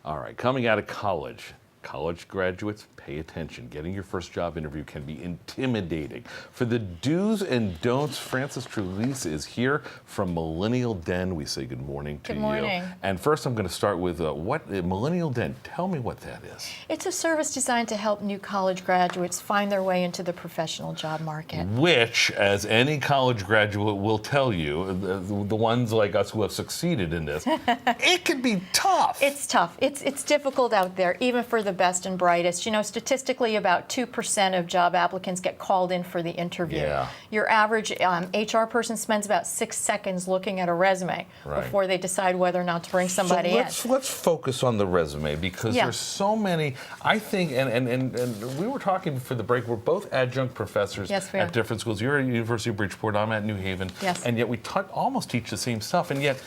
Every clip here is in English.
All right, coming out of college. College graduates, pay attention. Getting your first job interview can be intimidating. For the do's and don'ts, Frances Trulise is here from Millennial Den. We say good morning to you. Good morning. And first I'm going to start with Millennial Den. Tell me what that is. It's a service designed to help new college graduates find their way into the professional job market. Which, as any college graduate will tell you, the ones like us who have succeeded in this, it can be tough. It's tough. It's difficult out there, even for the best and brightest. You know, statistically, about 2% of job applicants get called in for the interview. Yeah. Your average HR person spends about 6 seconds looking at a resume before they decide whether or not to bring somebody in. Let's focus on the resume, because there's so many, I think, and we were talking for the break, we're both adjunct professors at different schools. You're at University of Bridgeport, I'm at New Haven, and yet we almost teach the same stuff, and yet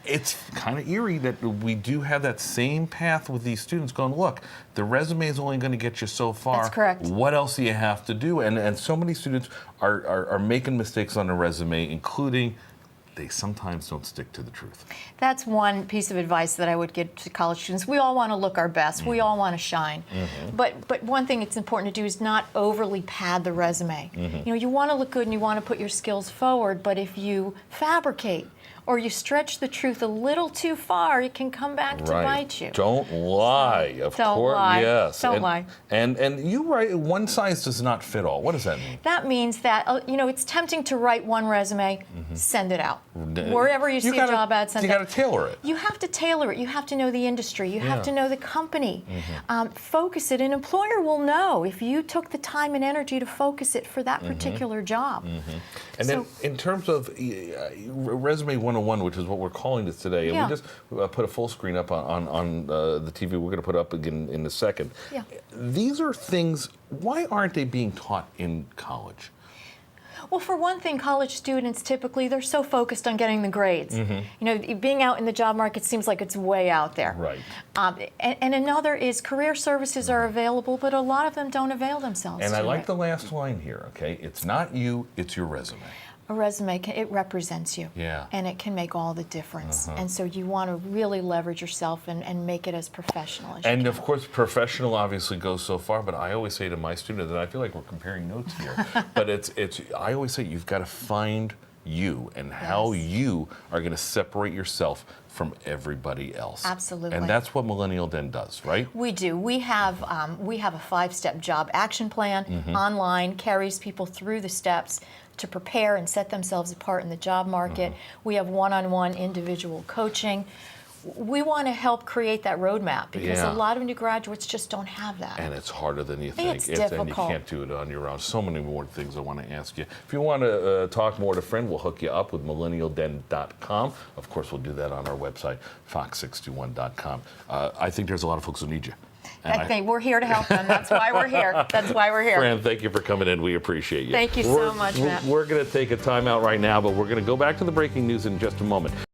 it's kind of eerie that we do have that same path with these students going, look, the resume is only going to get you so far. That's correct. What else do you have to do? And so many students are making mistakes on the resume, including they sometimes don't stick to the truth. That's one piece of advice that I would give to college students. We all want to look our best. We all want to shine. But one thing it's important to do is not overly pad the resume. You know, you want to look good and you want to put your skills forward, but if you fabricate or you stretch the truth a little too far, it can come back to bite you. Don't lie, of Don't course. lie. Yes. Don't lie. And you write, one size does not fit all. What does that mean? That means that, you know, it's tempting to write one resume, send it out. Wherever you see a job ad, send it out. You got to tailor it. You have to tailor it. You have to know the industry. You have to know the company. Focus it. An employer will know if you took the time and energy to focus it for that particular job. And then in terms of Resume 101, which is what we're calling this today, and we just put a full screen up on the TV. We're going to put up again in a second. These are things, why aren't they being taught in college? Well, for one thing, college students typically, they're so focused on getting the grades. You know, being out in the job market seems like it's way out there. And another is career services are available, but a lot of them don't avail themselves And to I like it. the last line here, okay? It's not you, it's your resume. A resume, it represents you, and it can make all the difference. And so you want to really leverage yourself and make it as professional as you can. And of course, professional obviously goes so far, but I always say to my students, and I feel like we're comparing notes here, but I always say you've got to find you and how you are going to separate yourself from everybody else. Absolutely. And that's what Millennial Den does, right? We do. We have a 5-step job action plan online, carries people through the steps to prepare and set themselves apart in the job market. We have one-on-one individual coaching. We want to help create that roadmap because a lot of new graduates just don't have that. And it's harder than you think. It's difficult. And you can't do it on your own. So many more things I want to ask you. If you want to talk more to a friend, we'll hook you up with millennialden.com. Of course, we'll do that on our website, fox61.com. I think there's a lot of folks who need you. I think we're here to help them. That's why we're here. That's why we're here. Fran, thank you for coming in. We appreciate you. Thank you so much, Matt. We're going to take a time out right now, but we're going to go back to the breaking news in just a moment.